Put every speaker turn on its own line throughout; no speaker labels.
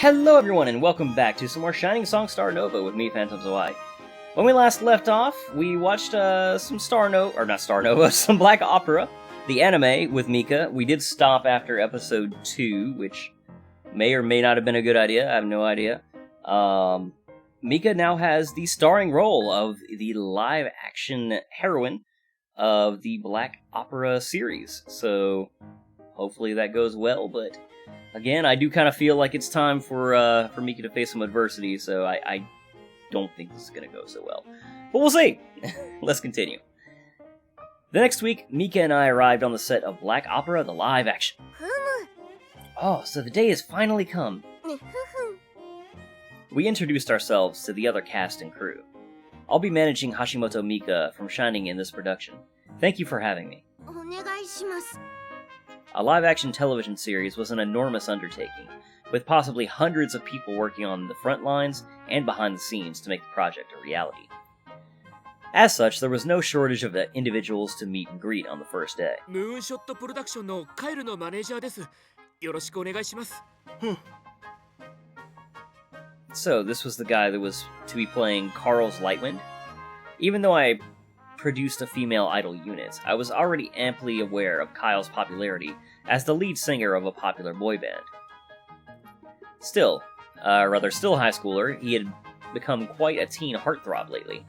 Hello everyone and welcome back to some more Shining Song Starnova with me, Phantom Zwei. When we last left off, we watched some some Black Opera, the anime with Mika. We did stop after episode 2, which may or may not have been a good idea, I have no idea. Mika now has the starring role of the live-action heroine of the Black Opera series, so hopefully that goes well, but again, I do kind of feel like it's time for Mika to face some adversity, so I don't think this is going to go so well. But we'll see! Let's continue. The next week, Mika and I arrived on the set of Black Opera, the live action. Oh, so the day has finally come. We introduced ourselves to the other cast and crew. I'll be managing Hashimoto Mika from Shining in this production. Thank you for having me. A live-action television series was an enormous undertaking, with possibly hundreds of people working on the front lines and behind the scenes to make the project a reality. As such, there was no shortage of individuals to meet and greet on the first day. So, this was the guy that was to be playing Carl's Lightwind. Even though I produced a female idol unit, I was already amply aware of Kyle's popularity as the lead singer of a popular boy band. Still high schooler, he had become quite a teen heartthrob lately.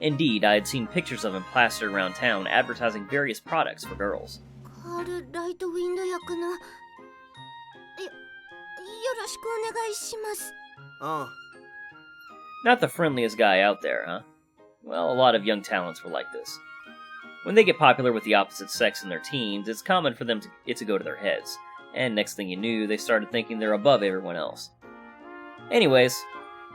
Indeed, I had seen pictures of him plastered around town advertising various products for girls. Not the friendliest guy out there, huh? Well, a lot of young talents were like this. When they get popular with the opposite sex in their teens, it's common for it to go to their heads, and next thing you knew, they started thinking they're above everyone else. Anyways,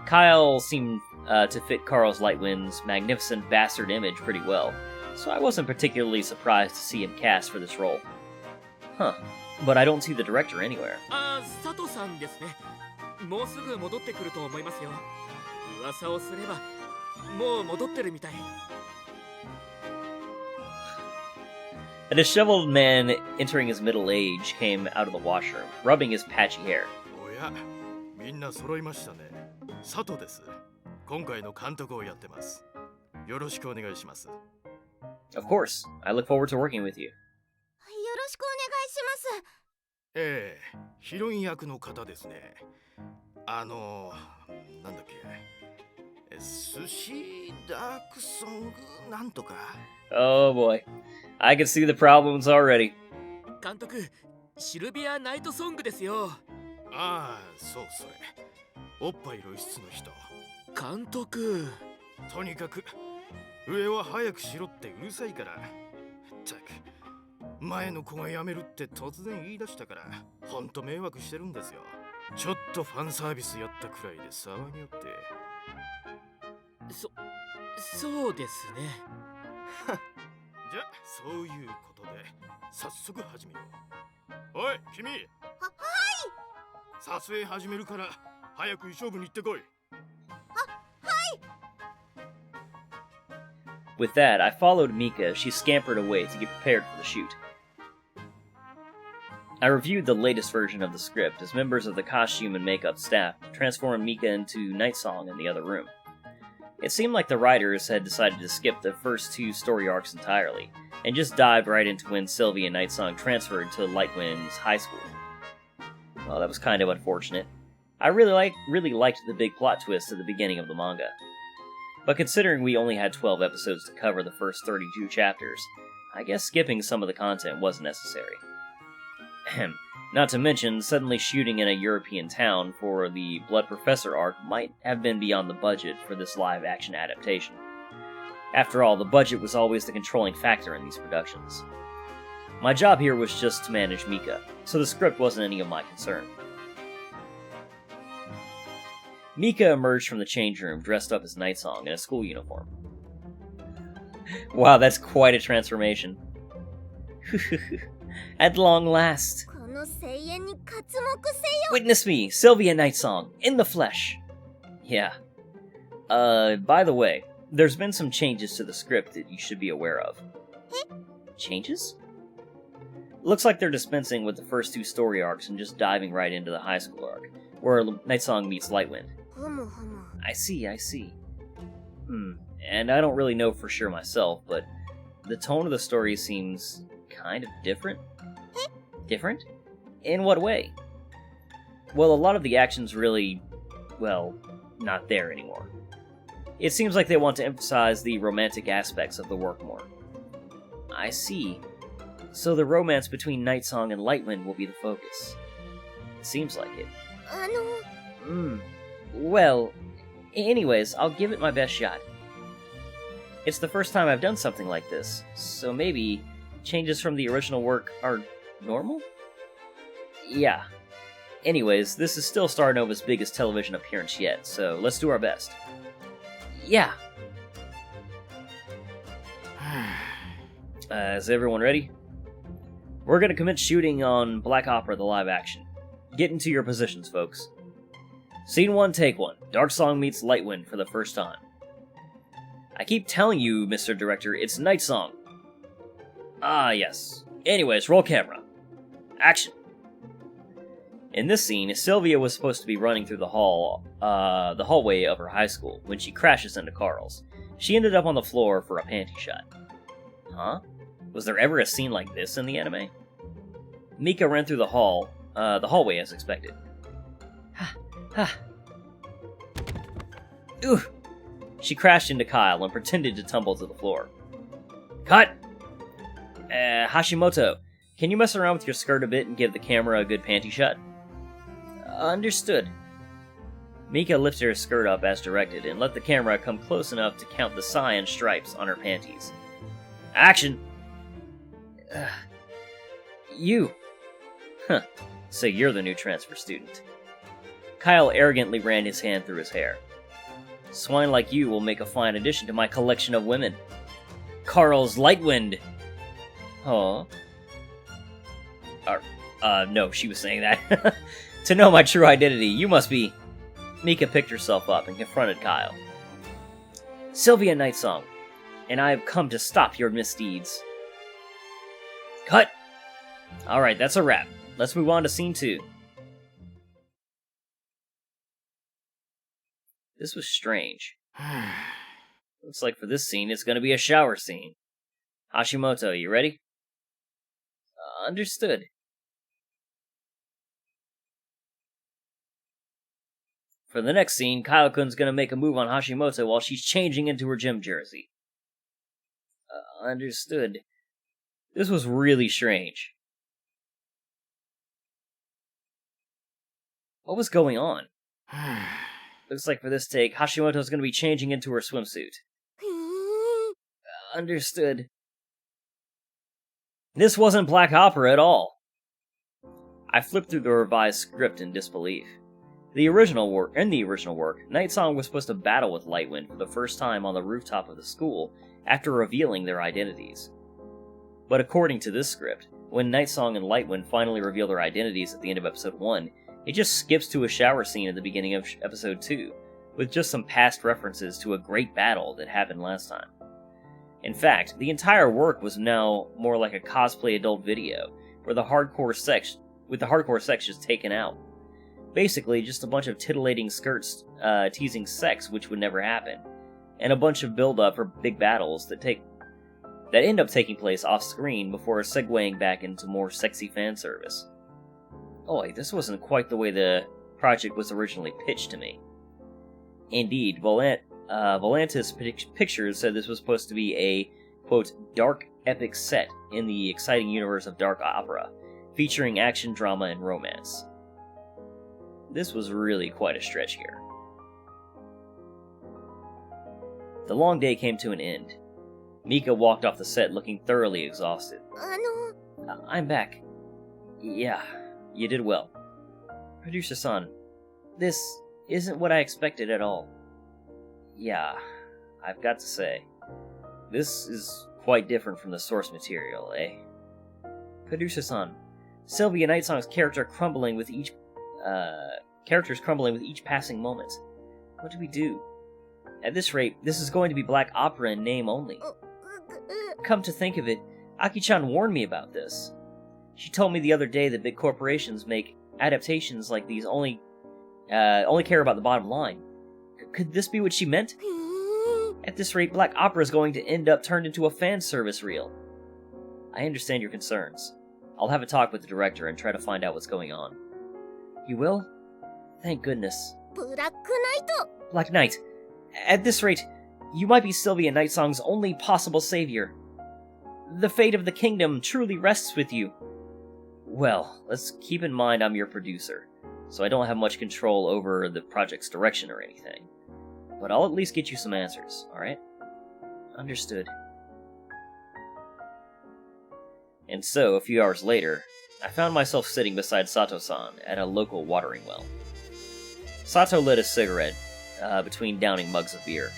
Kyle seemed to fit Carl's Lightwind's magnificent bastard image pretty well, so I wasn't particularly surprised to see him cast for this role. Huh, but I don't see the director anywhere. A disheveled man entering his middle age came out of the washroom, rubbing his patchy hair. Of course, I look forward to working with you. Oh boy, I can see the problems already. With that, I followed Mika as she scampered away to get prepared for the shoot. I reviewed the latest version of the script as members of the costume and makeup staff transformed Mika into Night Song in the other room. It seemed like the writers had decided to skip the first two story arcs entirely, and just dived right into when Sylvie and Night Song transferred to Lightwind's high school. Well, that was kind of unfortunate. I really liked the big plot twist at the beginning of the manga. But considering we only had 12 episodes to cover the first 32 chapters, I guess skipping some of the content wasn't necessary. Not to mention, suddenly shooting in a European town for the Blood Professor arc might have been beyond the budget for this live-action adaptation. After all, the budget was always the controlling factor in these productions. My job here was just to manage Mika, so the script wasn't any of my concern. Mika emerged from the change room dressed up as Night Song in a school uniform. Wow, that's quite a transformation. At long last. Witness me, Sylvia Night Song, in the flesh. Yeah. By the way, there's been some changes to the script that you should be aware of. Changes? Looks like they're dispensing with the first 2 story arcs and just diving right into the high school arc, where Night Song meets Lightwind. I see. And I don't really know for sure myself, but the tone of the story seems kind of different. Different? In what way? Well, a lot of the action's really, well, not there anymore. It seems like they want to emphasize the romantic aspects of the work more. I see. So the romance between Night Song and Lightwind will be the focus. It seems like it. Well, anyways, I'll give it my best shot. It's the first time I've done something like this, so maybe changes from the original work are normal? Yeah. Anyways, this is still Starnova's biggest television appearance yet, so let's do our best. Yeah. Is everyone ready? We're gonna commence shooting on Black Opera the live action. Get into your positions, folks. Scene 1, take 1. Dark Song meets Lightwind for the first time. I keep telling you, Mr. Director, it's Night Song. Ah, yes. Anyways, roll camera. Action. In this scene, Sylvia was supposed to be running through the hallway of her high school when she crashes into Carl's. She ended up on the floor for a panty shot. Huh? Was there ever a scene like this in the anime? Mika ran through the hallway as expected. Ooh! She crashed into Kyle and pretended to tumble to the floor. Cut! Hashimoto, can you mess around with your skirt a bit and give the camera a good panty shot? Understood. Mika lifted her skirt up as directed and let the camera come close enough to count the cyan stripes on her panties. Action! You! Huh, so you're the new transfer student. Kyle arrogantly ran his hand through his hair. Swine like you will make a fine addition to my collection of women. Carl's Lightwind! Huh? No, she was saying that. To know my true identity, you must be... Mika picked herself up and confronted Kyle. Sylvia Night Song, and I have come to stop your misdeeds. Cut! Alright, that's a wrap. Let's move on to scene 2. This was strange. Looks like for this scene, it's gonna be a shower scene. Hashimoto, you ready? Understood. For the next scene, Kyle-kun's gonna make a move on Hashimoto while she's changing into her gym jersey. Understood. This was really strange. What was going on? Looks like for this take, Hashimoto's gonna be changing into her swimsuit. Understood. This wasn't Black Opera at all. I flipped through the revised script in disbelief. In the original work, Night Song was supposed to battle with Lightwind for the first time on the rooftop of the school after revealing their identities. But according to this script, when Night Song and Lightwind finally reveal their identities at the end of episode 1, it just skips to a shower scene at the beginning of episode 2, with just some past references to a great battle that happened last time. In fact, the entire work was now more like a cosplay adult video, with the hardcore sections taken out. Basically, just a bunch of titillating skirts teasing sex, which would never happen, and a bunch of build-up for big battles that end up taking place off-screen before segueing back into more sexy fan service. Oh, this wasn't quite the way the project was originally pitched to me. Indeed, Volantis Pictures said this was supposed to be a, quote, dark epic set in the exciting universe of dark opera, featuring action, drama, and romance. This was really quite a stretch here. The long day came to an end. Mika walked off the set looking thoroughly exhausted. I'm back. Yeah, you did well. Producer-san, this isn't what I expected at all. Yeah, I've got to say, this is quite different from the source material, eh? Producer-san, Sylvia Night Song's character's crumbling with each passing moment. What do we do? At this rate, this is going to be Black Opera in name only. Come to think of it, Aki-chan warned me about this. She told me the other day that big corporations make adaptations like these only care about the bottom line. Could this be what she meant? At this rate, Black Opera is going to end up turned into a fan service reel. I understand your concerns. I'll have a talk with the director and try to find out what's going on. You will? Thank goodness. Black Knight. At this rate, you might be Sylvia Nightsong's only possible savior. The fate of the kingdom truly rests with you. Well, let's keep in mind I'm your producer, so I don't have much control over the project's direction or anything. But I'll at least get you some answers, alright? Understood. And so, a few hours later, I found myself sitting beside Sato-san at a local watering well. Sato lit a cigarette, between downing mugs of beer.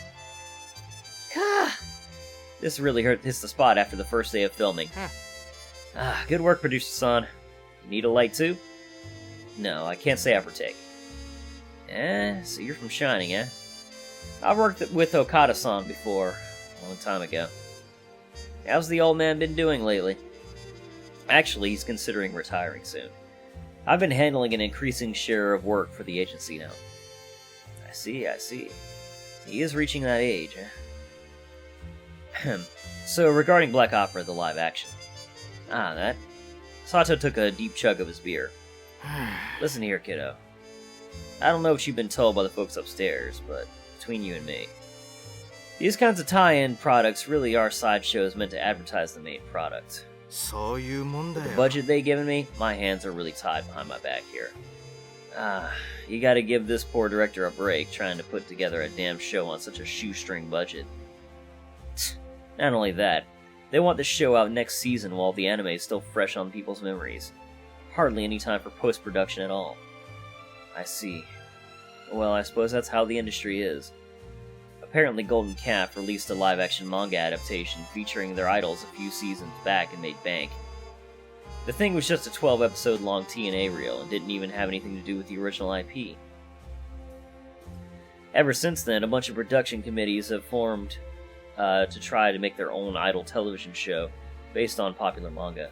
This really hits the spot after the first day of filming. Good work, producer-san. Need a light too? No, I can't say I partake. So you're from Shining, eh? I've worked with Okada-san before, a long time ago. How's the old man been doing lately? Actually, he's considering retiring soon. I've been handling an increasing share of work for the agency now. I see. He is reaching that age, eh? So, regarding Black Opera, the live action. That. Sato took a deep chug of his beer. Listen here, kiddo. I don't know what you've been told by the folks upstairs, but between you and me, these kinds of tie-in products really are sideshows meant to advertise the main product. With the budget they given me, my hands are really tied behind my back here. You gotta give this poor director a break trying to put together a damn show on such a shoestring budget. Not only that, they want the show out next season while the anime is still fresh on people's memories. Hardly any time for post-production at all. I see. Well, I suppose that's how the industry is. Apparently Golden Calf released a live-action manga adaptation featuring their idols a few seasons back and made bank. The thing was just a 12-episode long TNA reel and didn't even have anything to do with the original IP. Ever since then, a bunch of production committees have formed to try to make their own idol television show based on popular manga.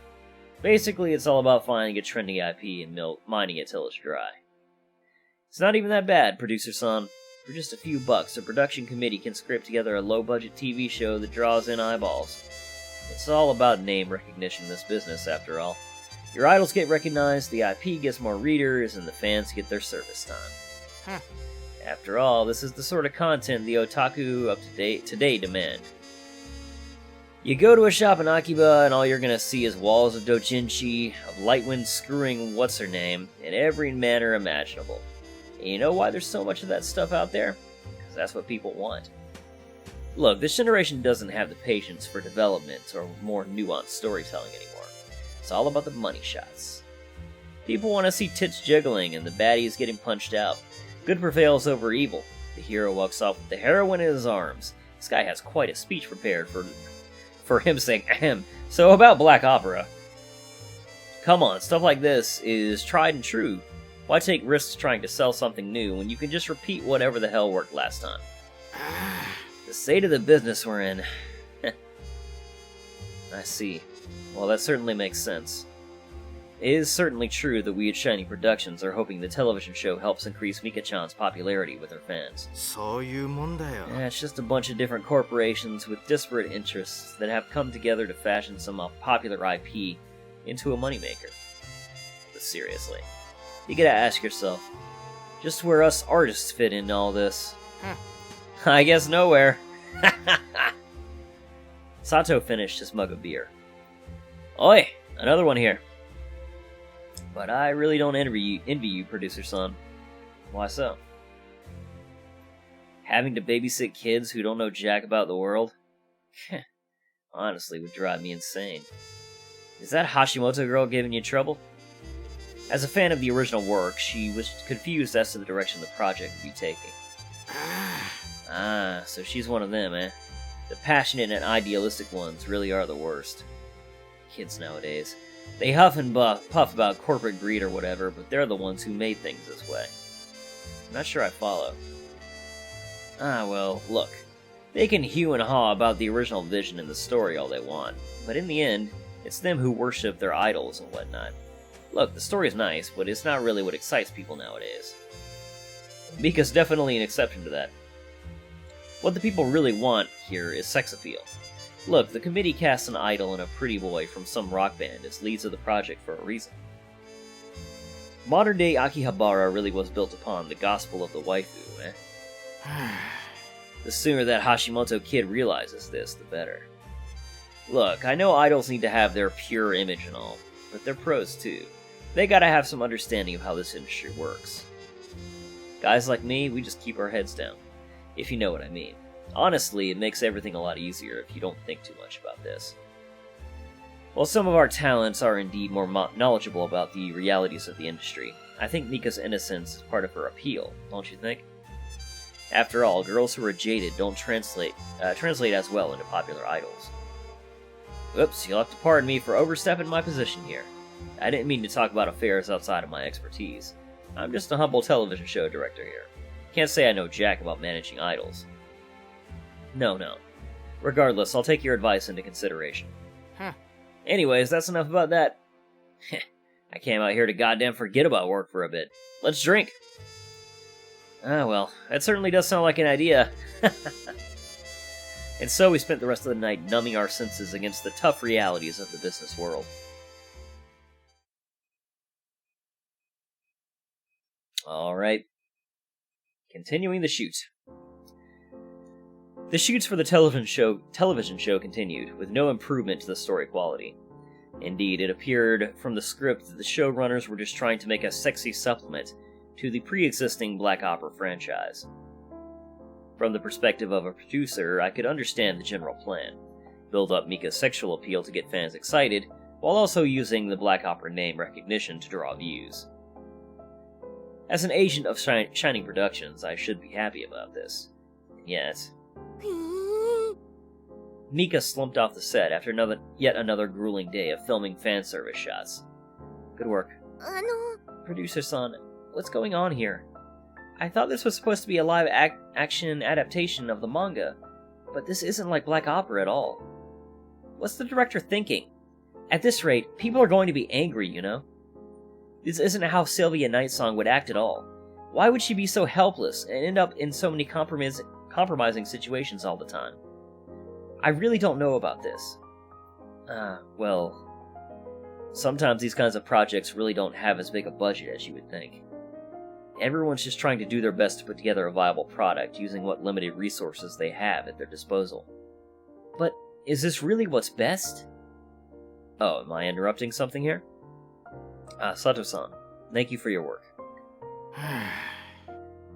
Basically, it's all about finding a trending IP and mining it till it's dry. It's not even that bad, producer-san. For just a few bucks, a production committee can script together a low-budget TV show that draws in eyeballs. It's all about name recognition in this business, after all. Your idols get recognized, the IP gets more readers, and the fans get their service time. After all, this is the sort of content the otaku up to date today demand. You go to a shop in Akiba, and all you're gonna see is walls of doujinshi, of Lightwind screwing what's-her-name, in every manner imaginable. And you know why there's so much of that stuff out there? Because that's what people want. Look, this generation doesn't have the patience for development or more nuanced storytelling anymore. It's all about the money shots. People want to see tits jiggling and the baddies getting punched out. Good prevails over evil. The hero walks off with the heroine in his arms. This guy has quite a speech prepared for him saying ahem. So about Black Opera. Come on, stuff like this is tried and true. Why take risks trying to sell something new when you can just repeat whatever the hell worked last time? The state of the business we're in. I see. Well, that certainly makes sense. It is certainly true that we at Shining Productions are hoping the television show helps increase Mika-chan's popularity with her fans. It's just a bunch of different corporations with disparate interests that have come together to fashion some popular IP into a moneymaker. But seriously, you gotta ask yourself, just where us artists fit into all this? I guess nowhere. Sato finished his mug of beer. Oi, another one here. But I really don't envy you, producer-son. Why so? Having to babysit kids who don't know jack about the world? Honestly, would drive me insane. Is that Hashimoto girl giving you trouble? As a fan of the original work, she was confused as to the direction the project would be taking. So she's one of them, eh? The passionate and idealistic ones really are the worst. Kids nowadays. They huff and puff about corporate greed or whatever, but they're the ones who made things this way. I'm not sure I follow. Well, look. They can hew and haw about the original vision and the story all they want, but in the end, It's them who worship their idols and whatnot. Look, the story's nice, but it's not really what excites people nowadays. Mika's definitely an exception to that. What the people really want here is sex appeal. Look, the committee cast an idol and a pretty boy from some rock band as leads of the project for a reason. Modern-day Akihabara really was built upon the gospel of the waifu, eh? The sooner that Hashimoto kid realizes this, the better. Look, I know idols need to have their pure image and all, but they're pros too. They gotta have some understanding of how this industry works. Guys like me, we just keep our heads down, if you know what I mean. Honestly, it makes everything a lot easier if you don't think too much about this. While some of our talents are indeed more knowledgeable about the realities of the industry, I think Mika's innocence is part of her appeal, don't you think? After all, girls who are jaded don't translate as well into popular idols. Oops, you'll have to pardon me for overstepping my position here. I didn't mean to talk about affairs outside of my expertise. I'm just a humble television show director here. Can't say I know jack about managing idols. No. Regardless, I'll take your advice into consideration. Anyways, that's enough about that. I came out here to goddamn forget about work for a bit. Let's drink! Ah, well, that certainly does sound like an idea. And so we spent the rest of the night numbing our senses against the tough realities of the business world. Alright. Continuing the shoot. The shoots for the television show continued, with no improvement to the story quality. Indeed, it appeared from the script that the showrunners were just trying to make a sexy supplement to the pre-existing Black Opera franchise. From the perspective of a producer, I could understand the general plan. Build up Mika's sexual appeal to get fans excited, while also using the Black Opera name recognition to draw views. As an agent of Shining Productions, I should be happy about this. Yet, Mika slumped off the set after yet another grueling day of filming fan service shots. Good work. Producer-san, what's going on here? I thought this was supposed to be a live action adaptation of the manga, but this isn't like Black Opera at all. What's the director thinking? At this rate, people are going to be angry, you know? This isn't how Sylvia Nightsong would act at all. Why would she be so helpless and end up in so many compromising situations all the time? I really don't know about this. Well, sometimes these kinds of projects really don't have as big a budget as you would think. Everyone's just trying to do their best to put together a viable product using what limited resources they have at their disposal. But is this really what's best? Oh, am I interrupting something here? Sato-san, thank you for your work.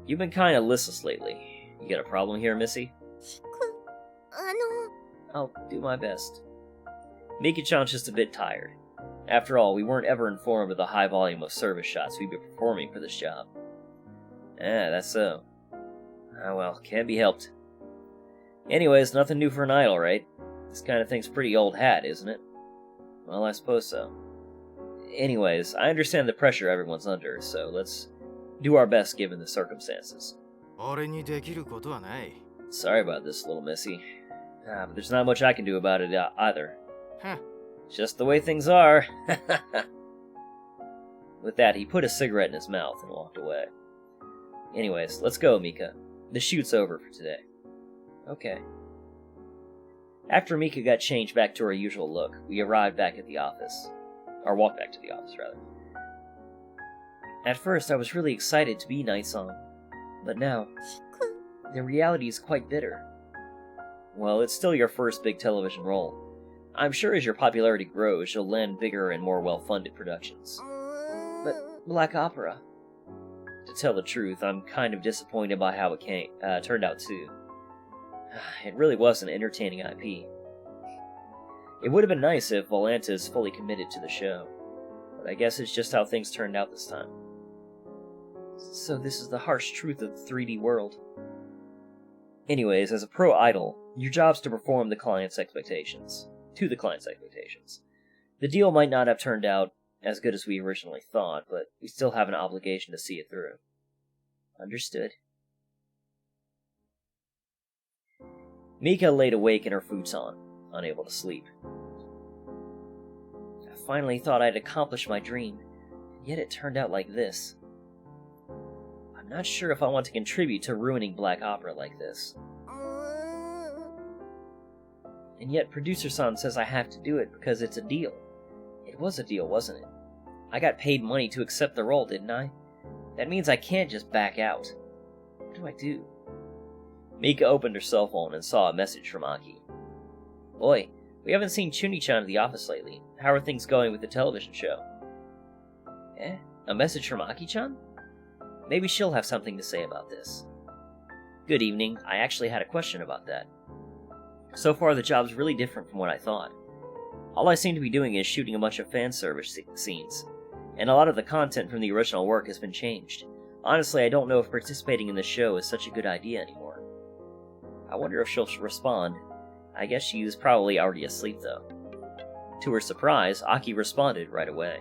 You've been kinda listless lately. You got a problem here, Missy? I'll do my best. Miki-chan's just a bit tired. After all, we weren't ever informed of the high volume of service shots we'd be performing for this job. That's so. Well, can't be helped. Anyways, nothing new for an idol, right? This kind of thing's pretty old hat, isn't it? Well, I suppose so. Anyways, I understand the pressure everyone's under, so let's do our best given the circumstances. Sorry about this, little missy. But there's not much I can do about it either. It's just the way things are. With that, he put a cigarette in his mouth and walked away. Anyways, let's go, Mika. The shoot's over for today. Okay. After Mika got changed back to her usual look, we arrived back at the office. Or walked back to the office, rather. At first, I was really excited to be Nightsong. But now, the reality is quite bitter. Well, it's still your first big television role. I'm sure as your popularity grows, you'll land bigger and more well-funded productions. But Black Opera... To tell the truth, I'm kind of disappointed by how it turned out, too. It really was an entertaining IP. It would have been nice if Volantis fully committed to the show, but I guess it's just how things turned out this time. So this is the harsh truth of the 3D world. Anyways, as a pro idol, your job's to perform the client's expectations. To the client's expectations. The deal might not have turned out as good as we originally thought, but we still have an obligation to see it through. Understood. Mika laid awake in her futon, unable to sleep. finally thought I'd accomplished my dream, yet it turned out like this. I'm not sure if I want to contribute to ruining Black Opera like this. And yet producer-san says I have to do it because it's a deal. It was a deal, wasn't it? I got paid money to accept the role, didn't I? That means I can't just back out. What do I do? Mika opened her cell phone and saw a message from Aki. Boy, we haven't seen Chuni-chan at the office lately. How are things going with the television show? A message from Aki-chan? Maybe she'll have something to say about this. Good evening. I actually had a question about that. So far, the job's really different from what I thought. All I seem to be doing is shooting a bunch of fan service scenes, and a lot of the content from the original work has been changed. Honestly, I don't know if participating in the show is such a good idea anymore. I wonder if she'll respond. I guess she's probably already asleep, though. To her surprise, Aki responded right away.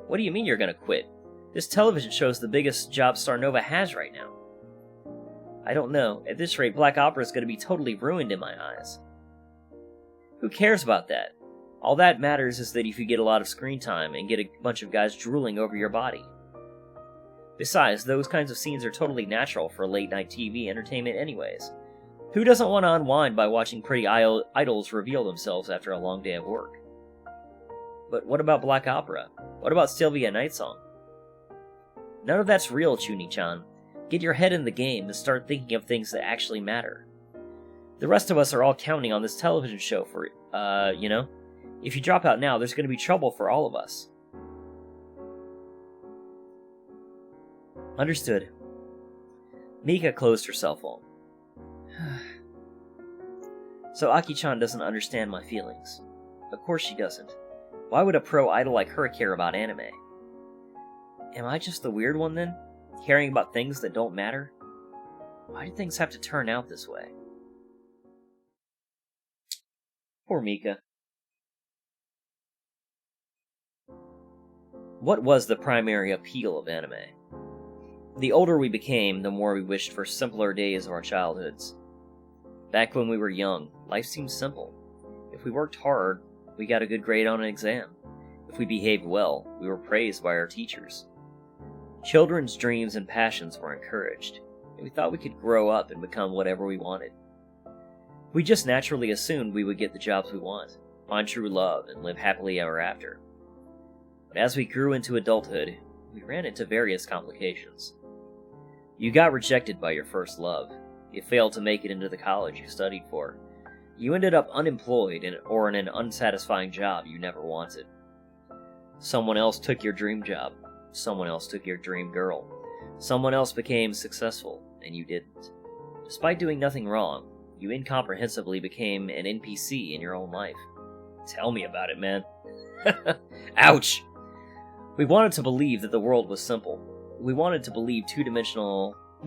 What do you mean you're gonna quit? This television show's the biggest job Starnova has right now. I don't know. At this rate, Black Opera is gonna be totally ruined in my eyes. Who cares about that? All that matters is that if you get a lot of screen time and get a bunch of guys drooling over your body. Besides, those kinds of scenes are totally natural for late-night TV entertainment anyways. Who doesn't want to unwind by watching pretty idols reveal themselves after a long day of work? But what about Black Opera? What about Sylvia Nightsong? None of that's real, Chuni-chan. Get your head in the game and start thinking of things that actually matter. The rest of us are all counting on this television show for, If you drop out now, there's going to be trouble for all of us. Understood. Mika closed her cell phone. So Aki-chan doesn't understand my feelings. Of course she doesn't. Why would a pro idol like her care about anime? Am I just the weird one then? Caring about things that don't matter? Why do things have to turn out this way? Poor Mika. What was the primary appeal of anime? The older we became, the more we wished for simpler days of our childhoods. Back when we were young, life seemed simple. If we worked hard, we got a good grade on an exam. If we behaved well, we were praised by our teachers. Children's dreams and passions were encouraged, and we thought we could grow up and become whatever we wanted. We just naturally assumed we would get the jobs we want, find true love, and live happily ever after. But as we grew into adulthood, we ran into various complications. You got rejected by your first love. You failed to make it into the college you studied for. You ended up unemployed or in an unsatisfying job you never wanted. Someone else took your dream job. Someone else took your dream girl. Someone else became successful, and you didn't. Despite doing nothing wrong, you incomprehensibly became an NPC in your own life. Tell me about it, man. Ouch! We wanted to believe that the world was simple. We wanted to believe the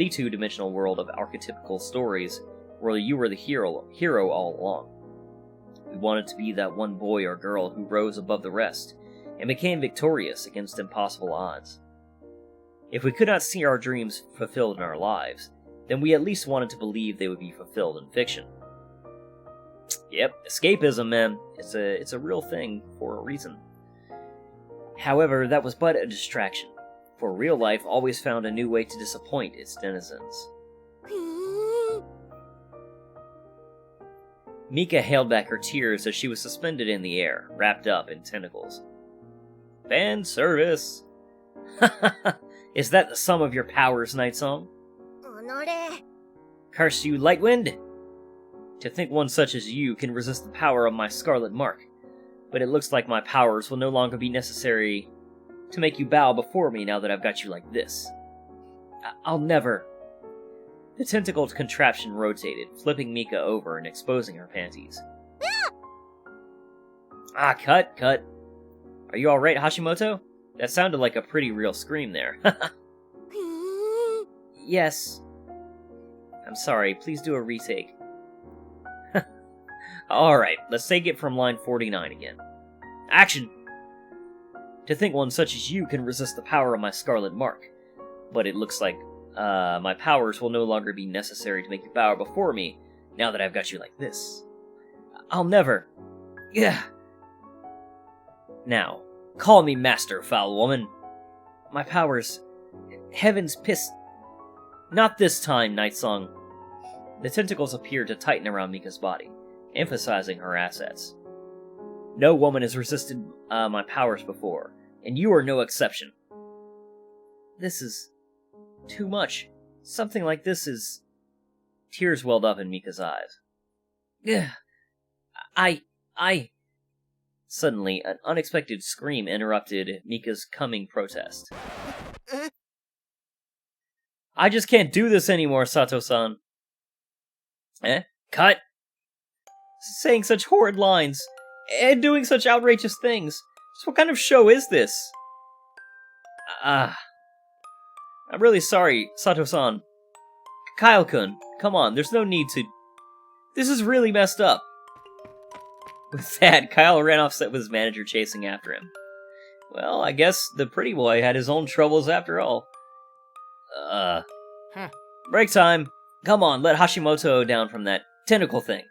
two-dimensional world of archetypical stories where you were the hero all along. We wanted to be that one boy or girl who rose above the rest and became victorious against impossible odds. If we could not see our dreams fulfilled in our lives, then we at least wanted to believe they would be fulfilled in fiction. Yep, escapism, man. It's a real thing for a reason. However, that was but a distraction, for real life always found a new way to disappoint its denizens. Mika held back her tears as she was suspended in the air, wrapped up in tentacles. Fan service! Is that the sum of your powers, Nightsong? Curse you, Lightwind! To think one such as you can resist the power of my scarlet mark. But it looks like my powers will no longer be necessary to make you bow before me now that I've got you like this. I'll never... The tentacled contraption rotated, flipping Mika over and exposing her panties. Cut. Are you alright, Hashimoto? That sounded like a pretty real scream there. Yes. I'm sorry, please do a retake. Alright, let's take it from line 49 again. Action! To think one such as you can resist the power of my scarlet mark. But it looks like, my powers will no longer be necessary to make you bow before me, now that I've got you like this. I'll never... Yeah. Now, call me master, foul woman. My powers... Heaven's piss... Not this time, Night Song. The tentacles appeared to tighten around Mika's body, emphasizing her assets. No woman has resisted my powers before, and you are no exception. This is... too much. Something like this is... Tears welled up in Mika's eyes. Ugh. I... Suddenly, an unexpected scream interrupted Mika's coming protest. I just can't do this anymore, Sato-san. Cut! Saying such horrid lines, and doing such outrageous things. So what kind of show is this? I'm really sorry, Sato-san. Kyle-kun, come on, there's no need to... This is really messed up. With that, Kyle ran off set with his manager chasing after him. Well, I guess the pretty boy had his own troubles after all. Break time! Come on, let Hashimoto down from that tentacle thing.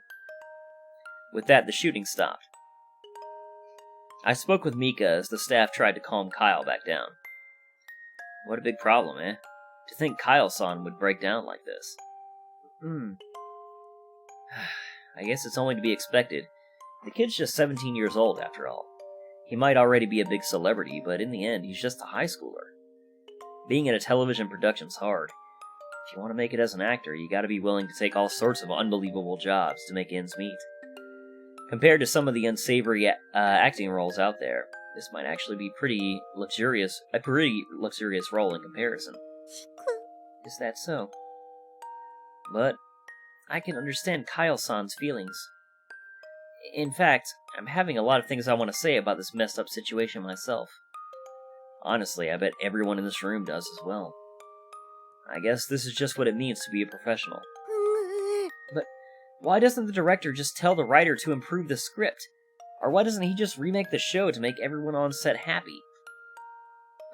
With that, the shooting stopped. I spoke with Mika as the staff tried to calm Kyle back down. What a big problem, eh? To think Kyle-san would break down like this. I guess it's only to be expected. The kid's just 17 years old, after all. He might already be a big celebrity, but in the end, he's just a high schooler. Being in a television production's hard. If you want to make it as an actor, you gotta be willing to take all sorts of unbelievable jobs to make ends meet. Compared to some of the unsavory acting roles out there, this might actually be a pretty luxurious role in comparison. Is that so? But I can understand Kyle-san's feelings. In fact, I'm having a lot of things I want to say about this messed up situation myself. Honestly, I bet everyone in this room does as well. I guess this is just what it means to be a professional. But why doesn't the director just tell the writer to improve the script? Or why doesn't he just remake the show to make everyone on set happy?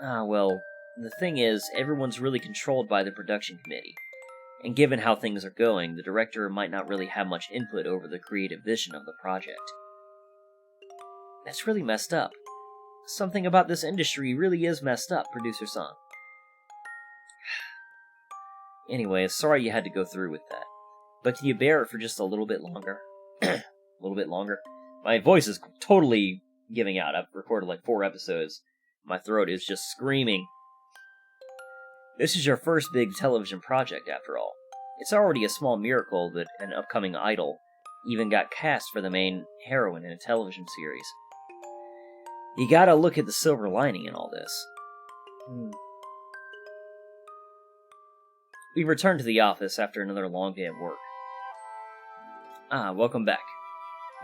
Well, the thing is, everyone's really controlled by the production committee. And given how things are going, the director might not really have much input over the creative vision of the project. That's really messed up. Something about this industry really is messed up, producer-san. Anyway, sorry you had to go through with that. But can you bear it for just a little bit longer? A little bit longer? My voice is totally giving out. I've recorded like 4 episodes. My throat is just screaming. This is your first big television project, after all. It's already a small miracle that an upcoming idol even got cast for the main heroine in a television series. You gotta look at the silver lining in all this. We returned to the office after another long day of work. Welcome back.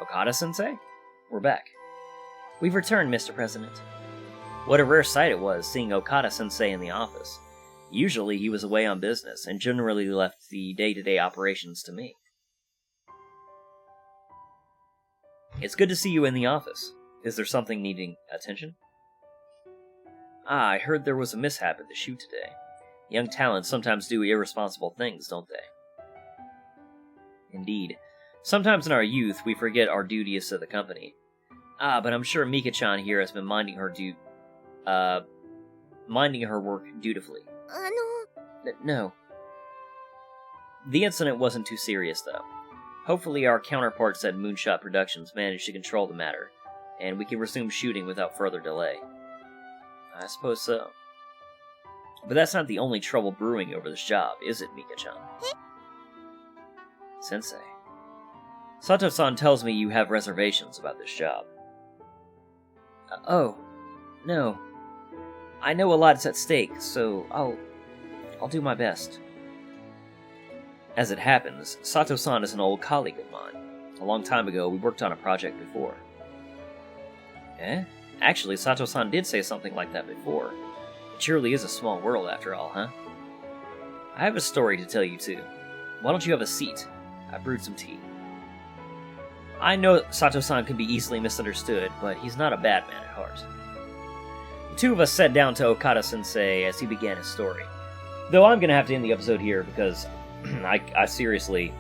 Okada-sensei? We're back. We've returned, Mr. President. What a rare sight it was, seeing Okada-sensei in the office. Usually he was away on business, and generally left the day-to-day operations to me. It's good to see you in the office. Is there something needing attention? I heard there was a mishap at the shoot today. Young talents sometimes do irresponsible things, don't they? Indeed. Sometimes in our youth, we forget our duty is to the company. But I'm sure Mika-chan here has been minding her work dutifully. No. The incident wasn't too serious, though. Hopefully our counterparts at Moonshot Productions managed to control the matter, and we can resume shooting without further delay. I suppose so. But that's not the only trouble brewing over this job, is it, Mika-chan? Sensei. Sato-san tells me you have reservations about this job. Oh, no. I know a lot's at stake, so I'll do my best. As it happens, Sato-san is an old colleague of mine. A long time ago, we worked on a project before. Actually, Sato-san did say something like that before. It surely is a small world after all, huh? I have a story to tell you, too. Why don't you have a seat? I brewed some tea. I know Sato-san can be easily misunderstood, but he's not a bad man at heart. The two of us sat down to Okada-sensei as he began his story. Though I'm going to have to end the episode here because I seriously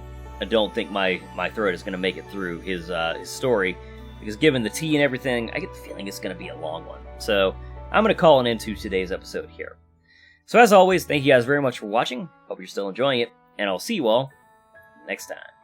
don't think my throat is going to make it through his story. because given the tea and everything, I get the feeling it's going to be a long one. So I'm going to call an end to today's episode here. So as always, thank you guys very much for watching. Hope you're still enjoying it, and I'll see you all next time.